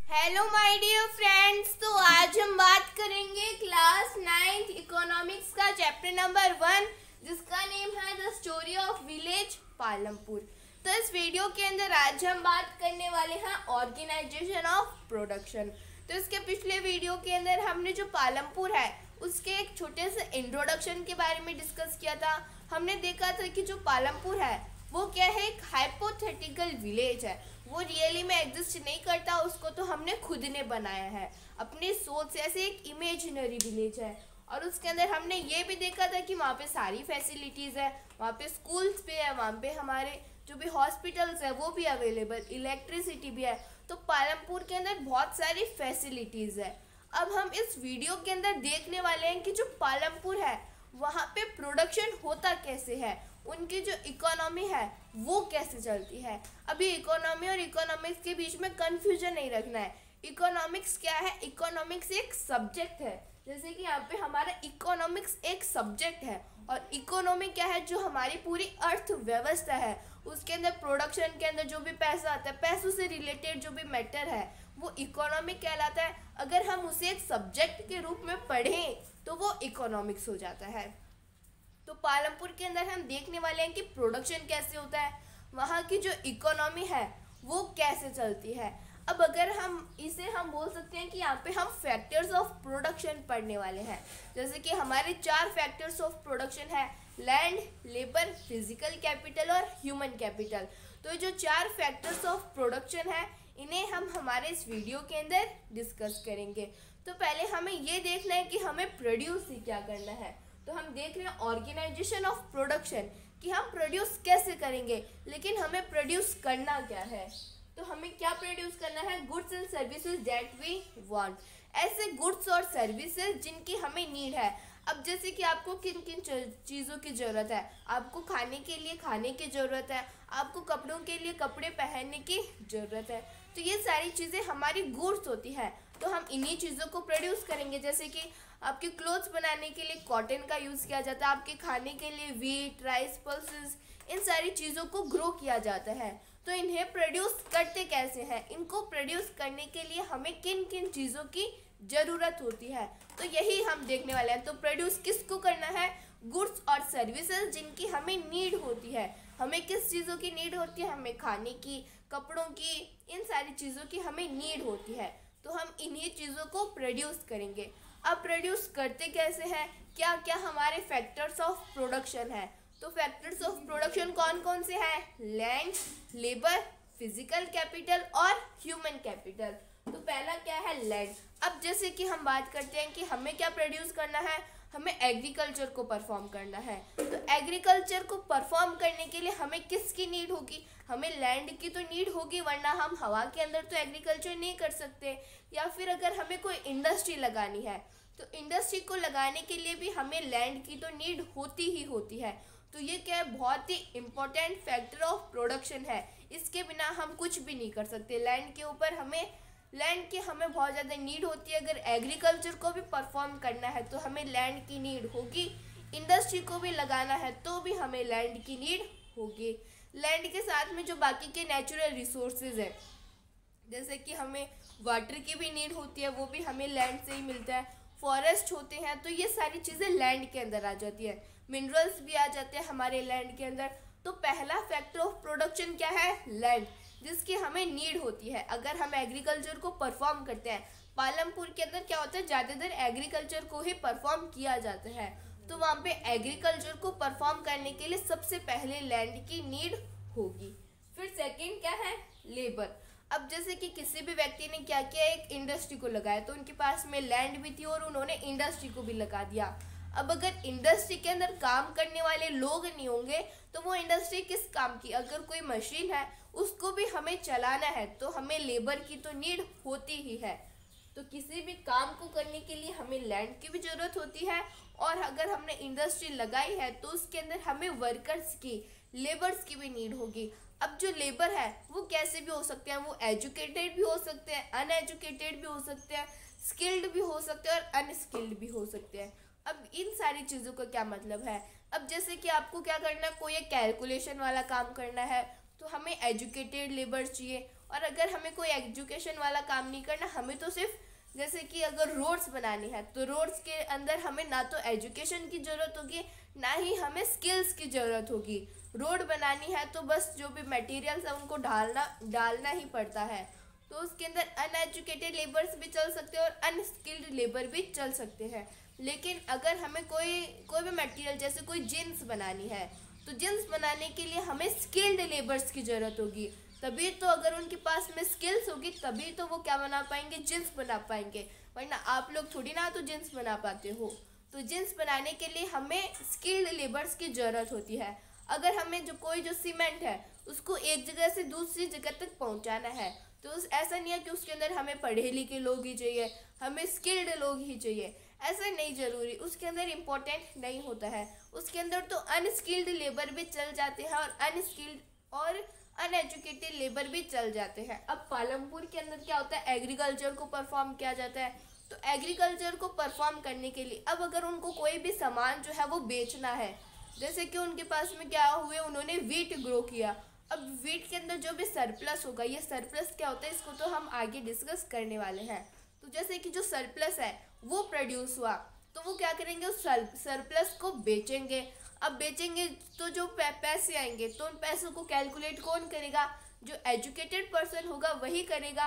Hello my dear friends. तो आज हम बात करेंगे क्लास 9th इकोनॉमिक्स का चैप्टर नंबर 1, जिसका नेम है the story of village Palampur. तो इस वीडियो के अंदर आज हम बात करने वाले हैं ऑर्गेनाइजेशन ऑफ प्रोडक्शन। तो इसके पिछले वीडियो के अंदर हमने जो पालमपुर है उसके एक छोटे से इंट्रोडक्शन के बारे में डिस्कस किया था। हमने देखा था कि जो पालमपुर है वो क्या है, एक हाइपोथेटिकल विलेज है। वो रियली में एग्जिस्ट नहीं करता, उसको तो हमने खुद ने बनाया है अपनी सोच से। ऐसे एक इमेजिनरी विलेज है और उसके अंदर हमने ये भी देखा था कि वहाँ पे सारी फैसिलिटीज़ है, वहाँ पे स्कूल्स भी है, वहाँ पे हमारे जो भी हॉस्पिटल्स है वो भी अवेलेबल, इलेक्ट्रिसिटी भी है। तो पालमपुर के अंदर बहुत सारी फैसिलिटीज़ है। अब हम इस वीडियो के अंदर देखने वाले हैं कि जो पालमपुर है वहाँ पे प्रोडक्शन होता कैसे है, उनकी जो इकोनॉमी है वो कैसे चलती है। अभी इकोनॉमी और इकोनॉमिक्स के बीच में कंफ्यूजन नहीं रखना है। इकोनॉमिक्स क्या है? इकोनॉमिक्स एक सब्जेक्ट है, जैसे कि यहाँ पे हमारा इकोनॉमिक्स एक सब्जेक्ट है और इकोनॉमी क्या है, जो हमारी पूरी अर्थव्यवस्था है, उसके अंदर प्रोडक्शन के अंदर जो भी पैसा आता है, पैसों से रिलेटेड जो भी मैटर है वो इकोनॉमी कहलाता है। अगर हम उसे एक सब्जेक्ट के रूप में पढ़ें तो वो इकोनॉमिक्स हो जाता है। तो पालमपुर के अंदर हम देखने वाले हैं कि प्रोडक्शन कैसे होता है, वहाँ की जो इकोनॉमी है वो कैसे चलती है। अब अगर हम बोल सकते हैं कि यहाँ पे हम फैक्टर्स ऑफ प्रोडक्शन पढ़ने वाले हैं। जैसे कि हमारे 4 फैक्टर्स ऑफ प्रोडक्शन है: लैंड, लेबर, फिजिकल कैपिटल और ह्यूमन कैपिटल। तो जो 4 फैक्टर्स ऑफ प्रोडक्शन है इन्हें हम हमारे इस वीडियो के अंदर डिस्कस करेंगे। तो पहले हमें ये देखना है कि हमें प्रोड्यूस ही क्या करना है। तो हम देख रहे हैं ऑर्गेनाइजेशन ऑफ प्रोडक्शन, कि हम प्रोड्यूस कैसे करेंगे, लेकिन हमें प्रोड्यूस करना क्या है। तो हमें क्या प्रोड्यूस करना है? Goods and services that we want. ऐसे गुड्स और सर्विसेज जिनकी हमें नीड है। अब जैसे कि आपको किन किन चीज़ों की ज़रूरत है, आपको खाने के लिए खाने की ज़रूरत है, आपको कपड़ों के लिए कपड़े पहनने की ज़रूरत है। तो ये सारी चीज़ें हमारी गुड्स होती है, तो हम इन्हीं चीज़ों को प्रोड्यूस करेंगे। जैसे कि आपके क्लोथ्स बनाने के लिए कॉटन का यूज़ किया जाता है, आपके खाने के लिए व्हीट, राइस, पल्सेस, इन सारी चीज़ों को ग्रो किया जाता है। तो इन्हें प्रोड्यूस करते कैसे हैं? इनको प्रोड्यूस करने के लिए हमें किन किन चीज़ों की ज़रूरत होती है, तो यही हम देखने वाले हैं। तो प्रोड्यूस किसको करना है? गुड्स और सर्विसेज जिनकी हमें नीड होती है। हमें किस चीज़ों की नीड होती है? हमें खाने की, कपड़ों की, इन सारी चीज़ों की हमें नीड होती है। तो हम इन्हीं चीज़ों को प्रोड्यूस करेंगे। अब प्रोड्यूस करते कैसे हैं? क्या क्या हमारे फैक्टर्स ऑफ प्रोडक्शन है? तो फैक्टर्स ऑफ प्रोडक्शन कौन कौन से हैं? लैंड, लेबर, फिजिकल कैपिटल और ह्यूमन कैपिटल। तो पहला क्या है? लैंड। अब जैसे कि हम बात करते हैं कि हमें क्या प्रोड्यूस करना है, हमें एग्रीकल्चर को परफॉर्म करना है। तो एग्रीकल्चर को परफॉर्म करने के लिए हमें किसकी नीड होगी? हमें लैंड की तो नीड होगी, वरना हम हवा के अंदर तो एग्रीकल्चर नहीं कर सकते। या फिर अगर हमें कोई इंडस्ट्री लगानी है तो इंडस्ट्री को लगाने के लिए भी हमें लैंड की तो नीड होती ही होती है। तो ये क्या है? बहुत ही इम्पोर्टेंट फैक्टर ऑफ प्रोडक्शन है। इसके बिना हम कुछ भी नहीं कर सकते। लैंड के ऊपर लैंड की हमें बहुत ज़्यादा नीड होती है। अगर एग्रीकल्चर को भी परफॉर्म करना है तो हमें लैंड की नीड होगी, इंडस्ट्री को भी लगाना है तो भी हमें लैंड की नीड होगी। लैंड के साथ में जो बाकी के नेचुरल रिसोर्सेज है, जैसे कि हमें वाटर की भी नीड होती है, वो भी हमें लैंड से ही मिलता है। फॉरेस्ट होते हैं, तो ये सारी चीज़ें लैंड के अंदर आ जाती है। मिनरल्स भी आ जाते हैं हमारे लैंड के अंदर। तो पहला फैक्टर ऑफ प्रोडक्शन क्या है? लैंड, जिसकी हमें नीड होती है। अगर हम एग्रीकल्चर को परफॉर्म करते हैं, पालमपुर के अंदर क्या होता है, ज़्यादातर एग्रीकल्चर को ही परफॉर्म किया जाता है। तो वहाँ पे एग्रीकल्चर को परफॉर्म करने के लिए सबसे पहले लैंड की नीड होगी। फिर सेकंड क्या है? लेबर। अब जैसे कि किसी भी व्यक्ति ने क्या किया, एक इंडस्ट्री को लगाया, तो उनके पास में लैंड भी थी और उन्होंने इंडस्ट्री को भी लगा दिया। अब अगर इंडस्ट्री के अंदर काम करने वाले लोग नहीं होंगे तो वो इंडस्ट्री किस काम की? अगर कोई मशीन है उसको भी हमें चलाना है तो हमें लेबर की तो नीड होती ही है। तो किसी भी काम को करने के लिए हमें लैंड की भी ज़रूरत होती है, और अगर हमने इंडस्ट्री लगाई है तो उसके अंदर हमें वर्कर्स की, लेबर्स की भी नीड होगी। अब जो लेबर है वो कैसे भी हो सकते हैं, वो एजुकेटेड भी हो सकते हैं, अनएजुकेटेड भी हो सकते हैं, स्किल्ड भी हो सकते हैं और अनस्किल्ड भी हो सकते हैं। अब इन सारी चीज़ों का क्या मतलब है? अब जैसे कि आपको क्या करना है, कोई एक कैलकुलेशन वाला काम करना है तो हमें एजुकेटेड लेबर चाहिए, और अगर हमें कोई एजुकेशन वाला काम नहीं करना, हमें तो सिर्फ जैसे कि अगर रोड्स बनानी है तो रोड्स के अंदर हमें ना तो एजुकेशन की ज़रूरत होगी, ना ही हमें स्किल्स की ज़रूरत होगी। रोड बनानी है तो बस जो भी मटेरियल्स है उनको डालना ही पड़ता है। तो उसके अंदर अनएजुकेटेड लेबर्स भी चल सकते हैं और अनस्किल्ड लेबर भी चल सकते हैं। लेकिन अगर हमें कोई भी मटेरियल जैसे कोई जीन्स बनानी है तो जीन्स बनाने के लिए हमें स्किल्ड लेबर्स की ज़रूरत होगी। तभी तो अगर उनके पास में स्किल्स होगी तभी तो वो क्या बना पाएंगे, जीन्स बना पाएंगे। वरना आप लोग थोड़ी ना तो जीन्स बना पाते हो। तो जीन्स बनाने के लिए हमें स्किल्ड लेबर्स की ज़रूरत होती है। अगर हमें जो सीमेंट है उसको एक जगह से दूसरी जगह तक पहुंचाना है तो ऐसा नहीं है कि उसके अंदर हमें पढ़े लिखे लोग ही चाहिए, हमें स्किल्ड लोग ही चाहिए, ऐसा नहीं ज़रूरी। उसके अंदर इम्पोर्टेंट नहीं होता है, उसके अंदर तो अनस्किल्ड लेबर भी चल जाते हैं और अनस्किल्ड और अनएजुकेटेड लेबर भी चल जाते हैं। अब पालमपुर के अंदर क्या होता है, एग्रीकल्चर को परफॉर्म किया जाता है। तो एग्रीकल्चर को परफॉर्म करने के लिए अब अगर उनको कोई भी सामान जो है वो बेचना है, जैसे कि उनके पास में क्या हुए, उन्होंने वीट ग्रो किया। अब वीट के अंदर जो भी सरप्लस होगा, ये सरप्लस क्या होता है इसको तो हम आगे डिस्कस करने वाले हैं। तो जैसे कि जो सरप्लस है वो प्रोड्यूस हुआ तो वो क्या करेंगे, उस सरप्लस को बेचेंगे। अब बेचेंगे तो जो पैसे आएंगे तो उन पैसों को कैलकुलेट कौन करेगा, जो एजुकेटेड पर्सन होगा वही करेगा।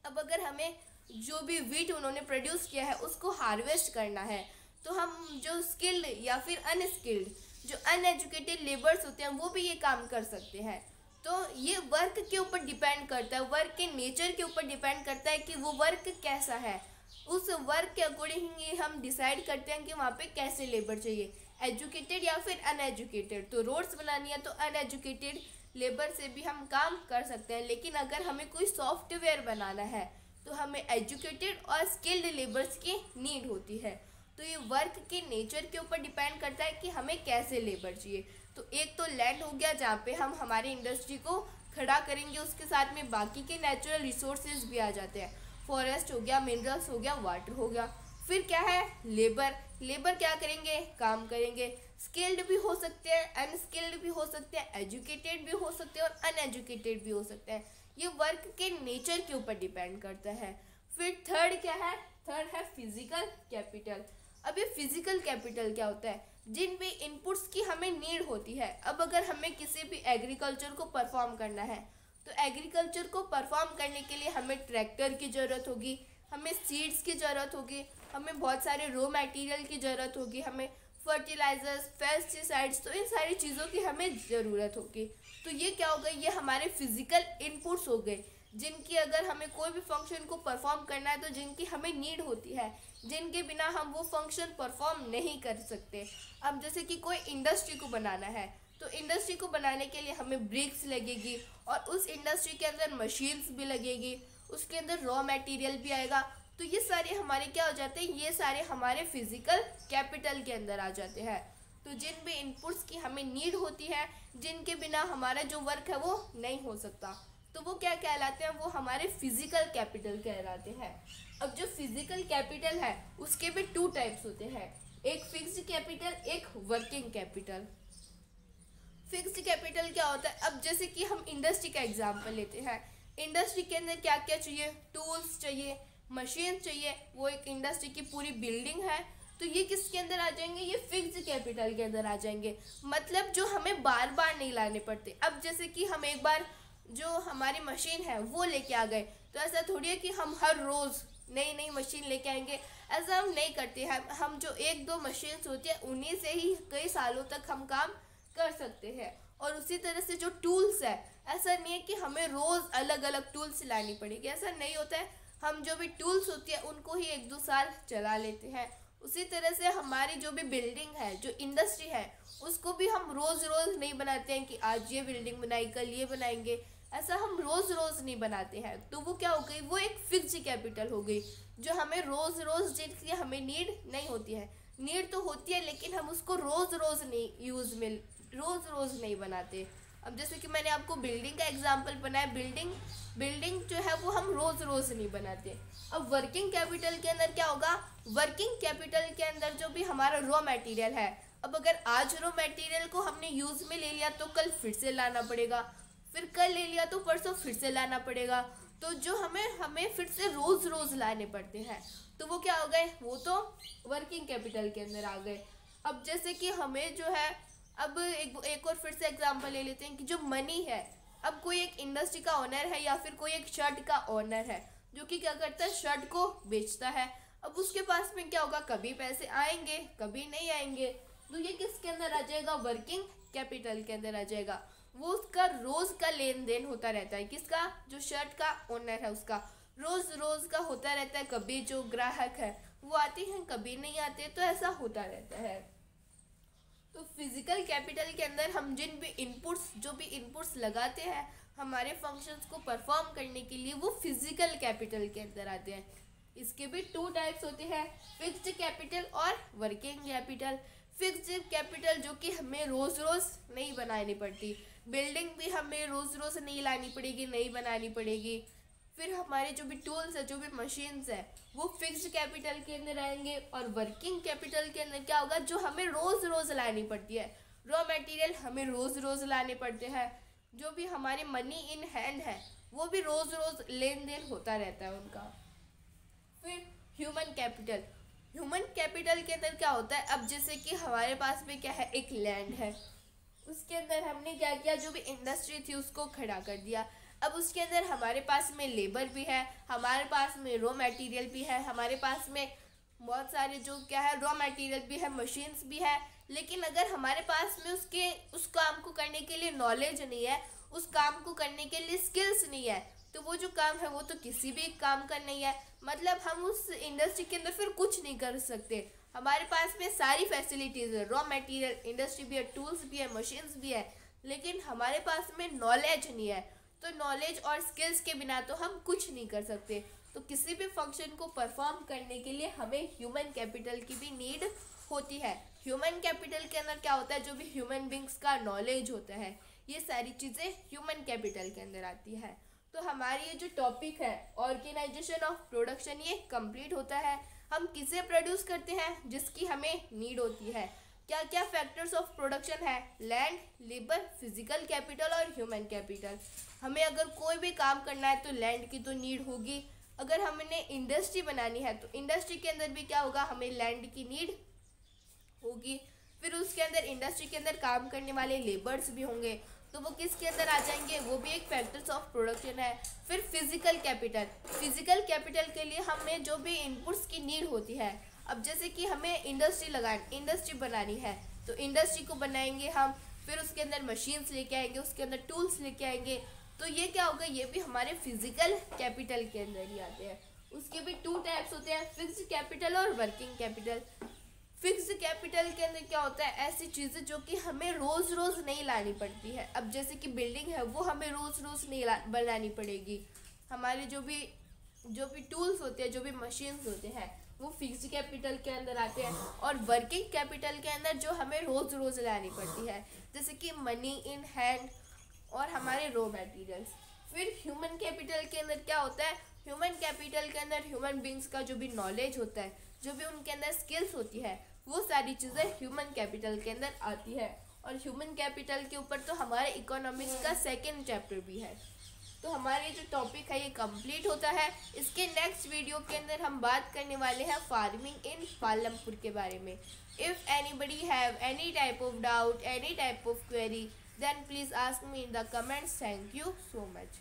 अब अगर हमें जो भी वीट उन्होंने प्रोड्यूस किया है उसको हार्वेस्ट करना है तो हम जो स्किल्ड या फिर अनस्किल्ड जो अनएजुकेटेड लेबर्स होते हैं वो भी ये काम कर सकते हैं। तो ये वर्क के ऊपर डिपेंड करता है, वर्क के नेचर के ऊपर डिपेंड करता है कि वो वर्क कैसा है। उस वर्क के अकॉर्डिंग ही हम डिसाइड करते हैं कि वहाँ पे कैसे लेबर चाहिए, एजुकेटेड या फिर अनएजुकेटेड। तो रोड्स बनानी है तो अनएजुकेटेड लेबर से भी हम काम कर सकते हैं, लेकिन अगर हमें कोई सॉफ्टवेयर बनाना है तो हमें एजुकेटेड और स्किल्ड लेबर्स की नीड होती है। तो ये वर्क के नेचर के ऊपर डिपेंड करता है कि हमें कैसे लेबर चाहिए। तो एक तो लैंड हो गया जहाँ पे हम हमारी इंडस्ट्री को खड़ा करेंगे, उसके साथ में बाकी के नेचुरल रिसोर्सेज भी आ जाते हैं, फॉरेस्ट हो गया, मिनरल्स हो गया, वाटर हो गया। फिर क्या है, लेबर क्या करेंगे, काम करेंगे। स्किल्ड भी हो सकते हैं, अनस्किल्ड भी हो सकते हैं, एजुकेटेड भी हो सकते हैं और अनएजुकेटेड भी हो सकते हैं। ये वर्क के नेचर के ऊपर डिपेंड करता है। फिर थर्ड क्या है, थर्ड है फिजिकल कैपिटल। अब ये फिजिकल कैपिटल क्या होता है, जिन भी इनपुट्स की हमें नीड होती है। अब अगर हमें किसी भी एग्रीकल्चर को परफॉर्म करना है तो एग्रीकल्चर को परफॉर्म करने के लिए हमें ट्रैक्टर की ज़रूरत होगी, हमें सीड्स की ज़रूरत होगी, हमें बहुत सारे रॉ मटेरियल की ज़रूरत होगी, हमें फर्टिलाइजर्स, पेस्टिसाइड्स, तो इन सारी चीज़ों की हमें ज़रूरत होगी। तो ये क्या हो गए, ये हमारे फिजिकल इनपुट्स हो गए जिनकी अगर हमें कोई भी फंक्शन को परफॉर्म करना है तो जिनकी हमें नीड होती है, जिनके बिना हम वो फंक्शन परफॉर्म नहीं कर सकते। अब जैसे कि कोई इंडस्ट्री को बनाना है तो इंडस्ट्री को बनाने के लिए हमें ब्रिक्स लगेगी और उस इंडस्ट्री के अंदर मशीन्स भी लगेगी, उसके अंदर रॉ मटेरियल भी आएगा। तो ये सारे हमारे क्या हो जाते हैं, ये सारे हमारे फिजिकल कैपिटल के अंदर आ जाते हैं। तो जिन भी इनपुट्स की हमें नीड होती है, जिनके बिना हमारा जो वर्क है वो नहीं हो सकता, तो वो क्या कहलाते हैं, वो हमारे फिजिकल कैपिटल कहलाते हैं। अब जो फिजिकल कैपिटल है उसके भी 2 टाइप्स होते हैं, एक फिक्स्ड कैपिटल, एक वर्किंग कैपिटल। फिक्स्ड कैपिटल क्या होता है, अब जैसे कि हम इंडस्ट्री का एग्जांपल लेते हैं। इंडस्ट्री के अंदर क्या क्या चाहिए, टूल्स चाहिए, मशीन चाहिए, वो एक इंडस्ट्री की पूरी बिल्डिंग है। तो ये किसके अंदर आ जाएंगे, ये फिक्स्ड कैपिटल के अंदर आ जाएंगे, मतलब जो हमें बार बार नहीं लाने पड़ते। अब जैसे कि हम एक बार जो हमारी मशीन है वो लेके आ गए तो ऐसा थोड़ी है कि हम हर रोज़ नई नई मशीन लेके आएंगे, ऐसा हम नहीं करते हैं। हम जो 1-2 मशीन्स होती है उन्हीं से ही कई सालों तक हम काम कर सकते हैं। और उसी तरह से जो टूल्स है, ऐसा नहीं है कि हमें रोज़ अलग अलग टूल्स लानी पड़ेगी, ऐसा नहीं होता है। हम जो भी टूल्स होती है उनको ही 1-2 साल चला लेते हैं। उसी तरह से हमारी जो भी बिल्डिंग है, जो इंडस्ट्री है, उसको भी हम रोज़ रोज़ नहीं बनाते हैं कि आज ये बिल्डिंग बनाई कल ये बनाएंगे, ऐसा हम रोज़ रोज़ नहीं बनाते हैं। तो वो क्या हो गई, वो एक फिक्स्ड कैपिटल हो गई जो हमें रोज़ रोज़ जिनकी हमें नीड नहीं होती है। नीड तो होती है लेकिन हम उसको रोज़ रोज़ नहीं रोज़ रोज़ नहीं बनाते। अब जैसे कि मैंने आपको बिल्डिंग का एग्जांपल बनाया, बिल्डिंग जो है वो हम रोज़ रोज़ नहीं बनाते। अब वर्किंग कैपिटल के अंदर क्या होगा, वर्किंग कैपिटल के अंदर जो भी हमारा रॉ मटेरियल है, अब अगर आज रॉ मटेरियल को हमने यूज़ में ले लिया तो कल फिर से लाना पड़ेगा, फिर कल ले लिया तो परसों फिर से लाना पड़ेगा। तो जो हमें फिर से रोज रोज लाने पड़ते हैं, तो वो क्या हो गए, वो तो वर्किंग कैपिटल के अंदर आ गए। अब जैसे कि हमें जो है, अब एक और फिर से एग्जांपल ले लेते हैं कि जो मनी है, अब कोई एक इंडस्ट्री का ओनर है या फिर कोई एक शर्ट का ओनर है जो कि क्या करता है, शर्ट को बेचता है। अब उसके पास में क्या होगा, कभी पैसे आएंगे कभी नहीं आएंगे, तो ये किसके अंदर आ जाएगा, वर्किंग कैपिटल के अंदर आ जाएगा। वो उसका रोज का लेन देन होता रहता है, किसका, जो शर्ट का ओनर है उसका रोज रोज का होता रहता है। कभी जो ग्राहक है वो आते हैं कभी नहीं आते, तो ऐसा होता रहता है। तो फिजिकल कैपिटल के अंदर हम जो भी इनपुट्स लगाते हैं हमारे फंक्शंस को परफॉर्म करने के लिए, वो फिजिकल कैपिटल के अंदर आते हैं। इसके भी 2 टाइप्स होते हैं, फिक्स्ड कैपिटल और वर्किंग कैपिटल। फिक्स्ड कैपिटल जो कि हमें रोज रोज नहीं बनानी पड़ती, बिल्डिंग भी हमें रोज रोज नहीं लानी पड़ेगी, नहीं बनानी पड़ेगी। फिर हमारे जो भी टूल्स है, जो भी मशीन्स है, वो फिक्स्ड कैपिटल के अंदर आएंगे। और वर्किंग कैपिटल के अंदर क्या होगा, जो हमें रोज रोज लानी पड़ती है, रॉ मटेरियल हमें रोज रोज लाने पड़ते हैं। जो भी हमारे मनी इन हैंड है वो भी रोज रोज लेन देन होता रहता है उनका। फिर ह्यूमन कैपिटल के अंदर क्या होता है, अब जैसे कि हमारे पास में क्या है, एक लैंड है, उसके अंदर हमने क्या किया, जो भी इंडस्ट्री थी उसको खड़ा कर दिया। अब उसके अंदर हमारे पास में लेबर भी है, हमारे पास में रॉ मटेरियल भी है, हमारे पास में बहुत सारे जो क्या है रॉ मटेरियल भी है, मशीन्स भी है। लेकिन अगर हमारे पास में उस काम को करने के लिए नॉलेज नहीं है, उस काम को करने के लिए स्किल्स नहीं है, तो वो जो काम है वो तो किसी भी काम का नहीं है। मतलब हम उस इंडस्ट्री के अंदर फिर कुछ नहीं कर सकते। हमारे पास में सारी फैसिलिटीज़ है, रॉ मटेरियल, इंडस्ट्री भी है, टूल्स भी है, मशीन्स भी है, लेकिन हमारे पास में नॉलेज नहीं है। तो नॉलेज और स्किल्स के बिना तो हम कुछ नहीं कर सकते। तो किसी भी फंक्शन को परफॉर्म करने के लिए हमें ह्यूमन कैपिटल की भी नीड होती है। ह्यूमन कैपिटल के अंदर क्या होता है, जो भी ह्यूमन बींग्स का नॉलेज होता है, ये सारी चीज़ें ह्यूमन कैपिटल के अंदर आती है। तो हमारी ये जो टॉपिक है ऑर्गेनाइजेशन ऑफ प्रोडक्शन, ये कंप्लीट होता है। हम किसे प्रोड्यूस करते हैं, जिसकी हमें नीड होती है। क्या क्या फैक्टर्स ऑफ प्रोडक्शन है, लैंड, लेबर, फिजिकल कैपिटल और ह्यूमन कैपिटल। हमें अगर कोई भी काम करना है तो लैंड की तो नीड होगी। अगर हमने इंडस्ट्री बनानी है तो इंडस्ट्री के अंदर भी क्या होगा, हमें लैंड की नीड होगी। फिर उसके अंदर इंडस्ट्री के अंदर काम करने वाले लेबर्स भी होंगे, तो वो किसके अंदर आ जाएंगे, वो भी एक फैक्टर्स ऑफ प्रोडक्शन है। फिर फिजिकल कैपिटल के लिए हमें जो भी इनपुट्स की नीड होती है, अब जैसे कि हमें इंडस्ट्री बनानी है तो इंडस्ट्री को बनाएंगे हम, फिर उसके अंदर मशीन्स लेके आएंगे, उसके अंदर टूल्स लेके आएंगे, तो ये क्या होगा, ये भी हमारे फिजिकल कैपिटल के अंदर ही आते हैं। उसके भी 2 टाइप्स होते हैं, फिक्स्ड कैपिटल और वर्किंग कैपिटल। फिक्स्ड कैपिटल के अंदर क्या होता है, ऐसी चीज़ें जो कि हमें रोज़ रोज़ नहीं लानी पड़ती है। अब जैसे कि बिल्डिंग है वो हमें रोज़ रोज़ नहीं बनानी पड़ेगी। हमारे जो भी टूल्स होते हैं, जो भी मशीन्स होते हैं, वो फिक्स्ड कैपिटल के अंदर आते हैं। और वर्किंग कैपिटल के अंदर जो हमें रोज़ रोज़ लानी पड़ती है, जैसे कि मनी इन हैंड और हमारे रॉ मटेरियल्स। फिर ह्यूमन कैपिटल के अंदर क्या होता है, ह्यूमन कैपिटल के अंदर ह्यूमन बींग्स का जो भी नॉलेज होता है, जो भी उनके अंदर स्किल्स होती है, वो सारी चीज़ें ह्यूमन कैपिटल के अंदर आती है। और ह्यूमन कैपिटल के ऊपर तो हमारे इकोनॉमिक्स का 2nd चैप्टर भी है। तो हमारे जो टॉपिक है ये कंप्लीट होता है। इसके नेक्स्ट वीडियो के अंदर हम बात करने वाले हैं फार्मिंग इन पालमपुर के बारे में। If anybody have any type of doubt, any type of query, then please ask me in the comments. Thank you so much.